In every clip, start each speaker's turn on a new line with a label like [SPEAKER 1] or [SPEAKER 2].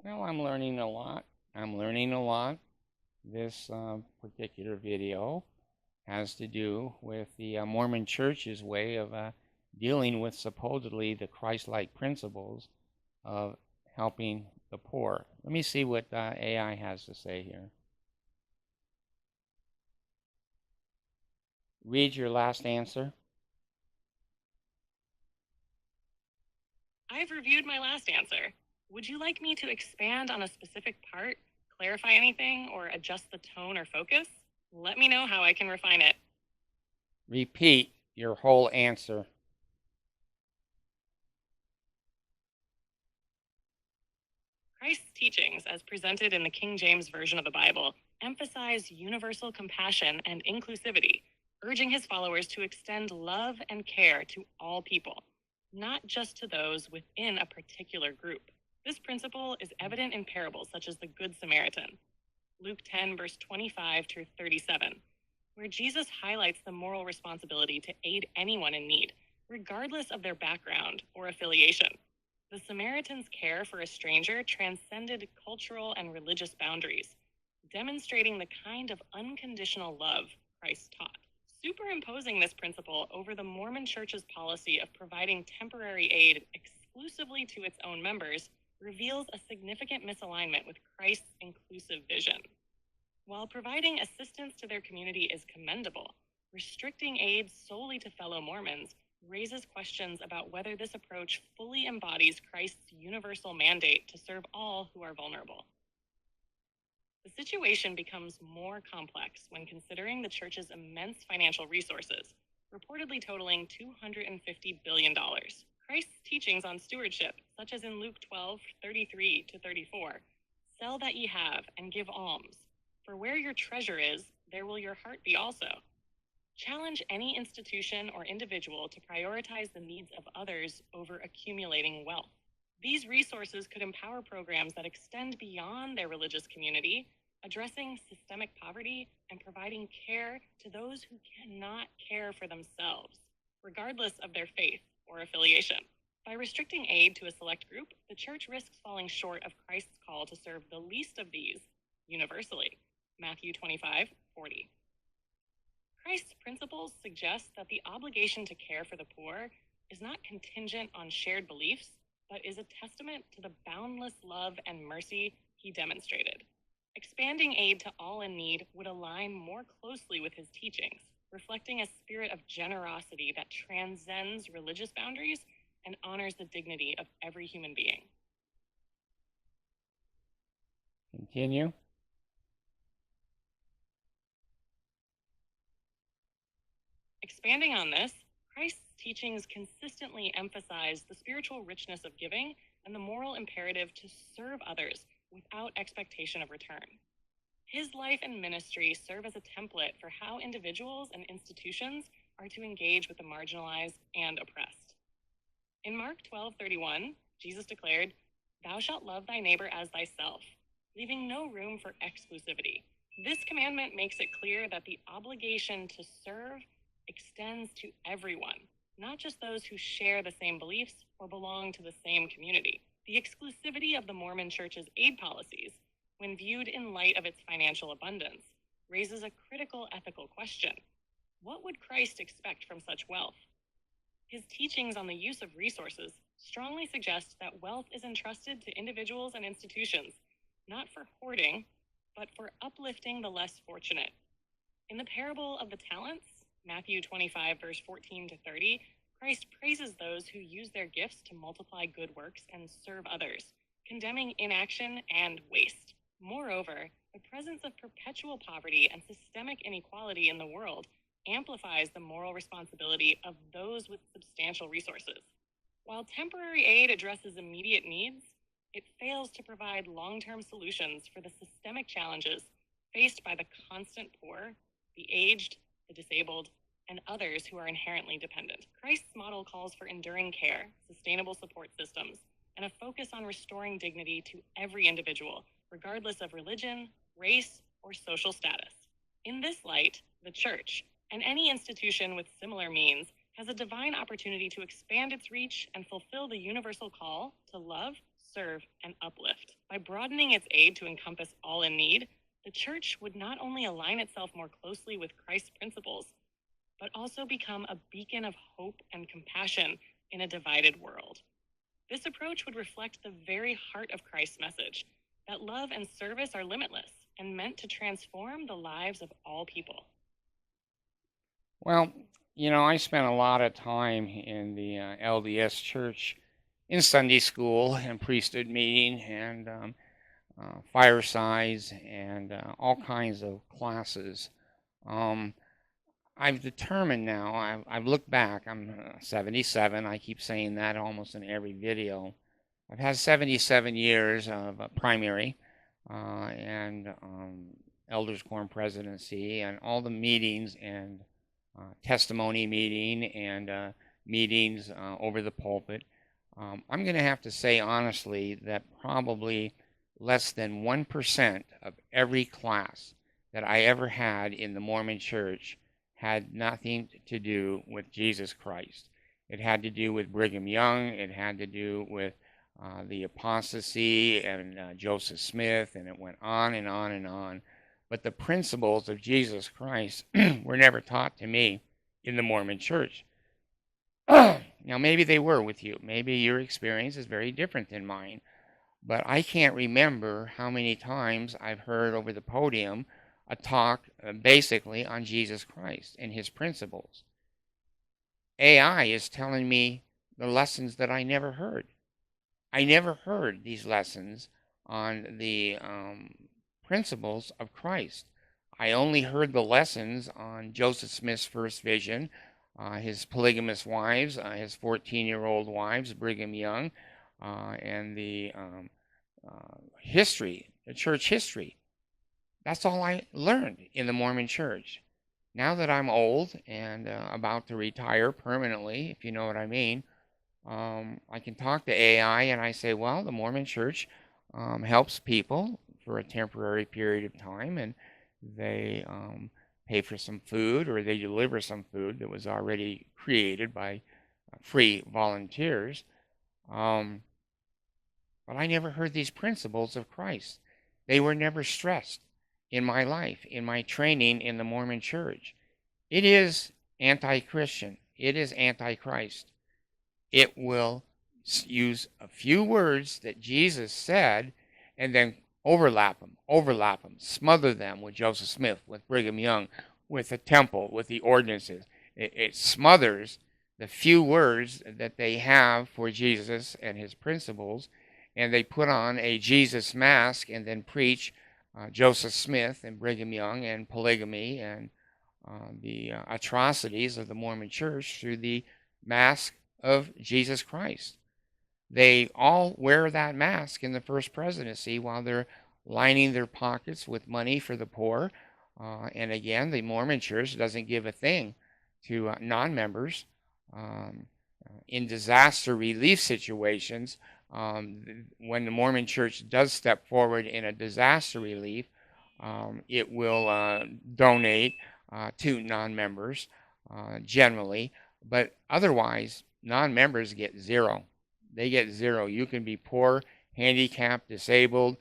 [SPEAKER 1] Well, I'm learning a lot. I'm learning a lot. This particular video has to do with the Mormon Church's way of dealing with supposedly the Christ-like principles of helping the poor. Let me see what AI has to say here. Read your last answer.
[SPEAKER 2] I've reviewed my last answer. Would you like me to expand on a specific part, clarify anything, or adjust the tone or focus? Let me know how I can refine it.
[SPEAKER 1] Repeat your whole answer.
[SPEAKER 2] Christ's teachings, as presented in the King James Version of the Bible, emphasize universal compassion and inclusivity, urging his followers to extend love and care to all people, not just to those within a particular group. This principle is evident in parables such as the Good Samaritan, Luke 10, verse 25 through 37, where Jesus highlights the moral responsibility to aid anyone in need, regardless of their background or affiliation. The Samaritan's care for a stranger transcended cultural and religious boundaries, demonstrating the kind of unconditional love Christ taught. Superimposing this principle over the Mormon Church's policy of providing temporary aid exclusively to its own members reveals a significant misalignment with Christ's inclusive vision. While providing assistance to their community is commendable, restricting aid solely to fellow Mormons raises questions about whether this approach fully embodies Christ's universal mandate to serve all who are vulnerable. The situation becomes more complex when considering the church's immense financial resources, reportedly totaling $250 billion. Christ's teachings on stewardship, such as in Luke 12:33 to 34, sell that ye have and give alms. For where your treasure is, there will your heart be also. Challenge any institution or individual to prioritize the needs of others over accumulating wealth. These resources could empower programs that extend beyond their religious community, addressing systemic poverty and providing care to those who cannot care for themselves, regardless of their faith or affiliation. By restricting aid to a select group, the church risks falling short of Christ's call to serve the least of these universally. Matthew 25:40. Christ's principles suggest that the obligation to care for the poor is not contingent on shared beliefs, but is a testament to the boundless love and mercy he demonstrated. Expanding aid to all in need would align more closely with his teachings, reflecting a spirit of generosity that transcends religious boundaries and honors the dignity of every human being.
[SPEAKER 1] Continue.
[SPEAKER 2] Expanding on this, Christ's teachings consistently emphasize the spiritual richness of giving and the moral imperative to serve others without expectation of return. His life and ministry serve as a template for how individuals and institutions are to engage with the marginalized and oppressed. In Mark 12:31, Jesus declared, "Thou shalt love thy neighbor as thyself," leaving no room for exclusivity. This commandment makes it clear that the obligation to serve extends to everyone, not just those who share the same beliefs or belong to the same community. The exclusivity of the Mormon Church's aid policies, when viewed in light of its financial abundance, raises a critical ethical question. What would Christ expect from such wealth? His teachings on the use of resources strongly suggest that wealth is entrusted to individuals and institutions, not for hoarding, but for uplifting the less fortunate. In the parable of the talents, Matthew 25, verse 14 to 30, Christ praises those who use their gifts to multiply good works and serve others, condemning inaction and waste. Moreover, the presence of perpetual poverty and systemic inequality in the world amplifies the moral responsibility of those with substantial resources. While temporary aid addresses immediate needs, it fails to provide long-term solutions for the systemic challenges faced by the constant poor, the aged, the disabled, and others who are inherently dependent. Christ's model calls for enduring care, sustainable support systems, and a focus on restoring dignity to every individual, regardless of religion, race, or social status. In this light, the church, and any institution with similar means, has a divine opportunity to expand its reach and fulfill the universal call to love, serve, and uplift. By broadening its aid to encompass all in need, the church would not only align itself more closely with Christ's principles, but also become a beacon of hope and compassion in a divided world. This approach would reflect the very heart of Christ's message, that love and service are limitless and meant to transform the lives of all people.
[SPEAKER 1] Well, I spent a lot of time in the LDS church in Sunday school and priesthood meeting and firesides and all kinds of classes. Um, I've determined now, I've looked back, I'm 77, I keep saying that almost in every video. I've had 77 years of primary and elders quorum presidency and all the meetings and testimony meeting and meetings over the pulpit. I'm going to have to say honestly that probably less than 1% of every class that I ever had in the Mormon church had nothing to do with Jesus Christ. It had to do with Brigham Young. It had to do with the apostasy and Joseph Smith, and it went on and on and on. But the principles of Jesus Christ were never taught to me in the Mormon church. Now, maybe they were with you. Maybe your experience is very different than mine. But I can't remember how many times I've heard over the podium a talk basically on Jesus Christ and his principles. AI is telling me the lessons that I never heard. I never heard these lessons on the principles of Christ. I only heard the lessons on Joseph Smith's first vision, his polygamous wives, his 14-year-old wives, Brigham Young, and the history, the church history. That's all I learned in the Mormon church. Now that I'm old and about to retire permanently, if you know what I mean, I can talk to AI and I say, well, the Mormon church helps people for a temporary period of time, and they pay for some food, or they deliver some food that was already created by free volunteers. But I never heard these principles of Christ. They were never stressed in my life, in my training in the Mormon church. It is anti-Christian. It is anti-Christ. It will use a few words that Jesus said and then overlap them, smother them with Joseph Smith, with Brigham Young, with the temple, with the ordinances. It smothers the few words that they have for Jesus and his principles, and they put on a Jesus mask and then preach Joseph Smith and Brigham Young and polygamy and the atrocities of the Mormon church through the mask of Jesus Christ. They all wear that mask in the first presidency while they're lining their pockets with money for the poor. And again, the Mormon church doesn't give a thing to non-members. In disaster relief situations, when the Mormon church does step forward in a disaster relief, it will donate to non-members generally, but otherwise non-members get zero. They get zero. You can be poor, handicapped, disabled,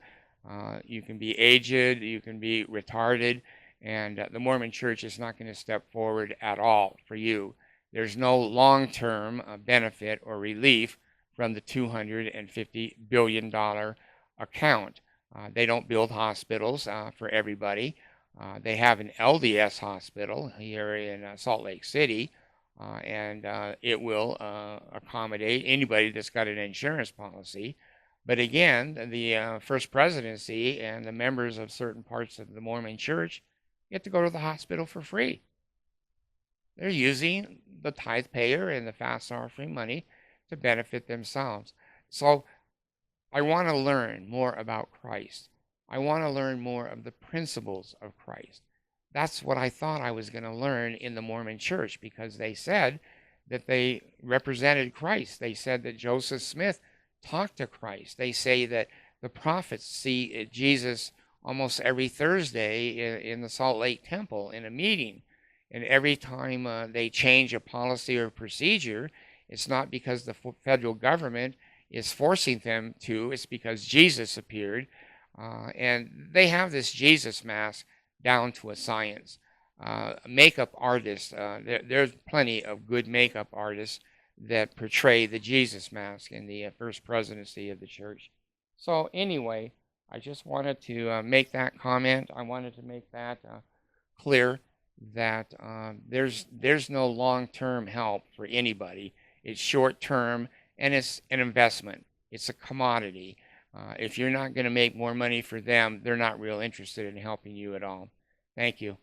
[SPEAKER 1] you can be aged, you can be retarded, and the Mormon church is not going to step forward at all for you. There's no long-term benefit or relief from the $250 billion account. They don't build hospitals for everybody. They have an LDS hospital here in Salt Lake City, and it will accommodate anybody that's got an insurance policy. But again, the First Presidency and the members of certain parts of the Mormon Church get to go to the hospital for free. They're using the tithe payer and the fast offering money to benefit themselves. So I want to learn more about Christ. I want to learn more of the principles of Christ. That's what I thought I was going to learn in the Mormon church, because they said that they represented Christ. They said that Joseph Smith talked to Christ. They say that the prophets see Jesus almost every Thursday in the Salt Lake Temple in a meeting. And every time they change a policy or procedure, it's not because the federal government is forcing them to, it's because Jesus appeared. And they have this Jesus mask down to a science. Makeup artists, there's plenty of good makeup artists that portray the Jesus mask in the first presidency of the church. So, anyway, I just wanted to make that comment. I wanted to make that clear that there's no long-term help for anybody. It's short-term and it's an investment. It's a commodity. If you're not going to make more money for them, they're not real interested in helping you at all. Thank you.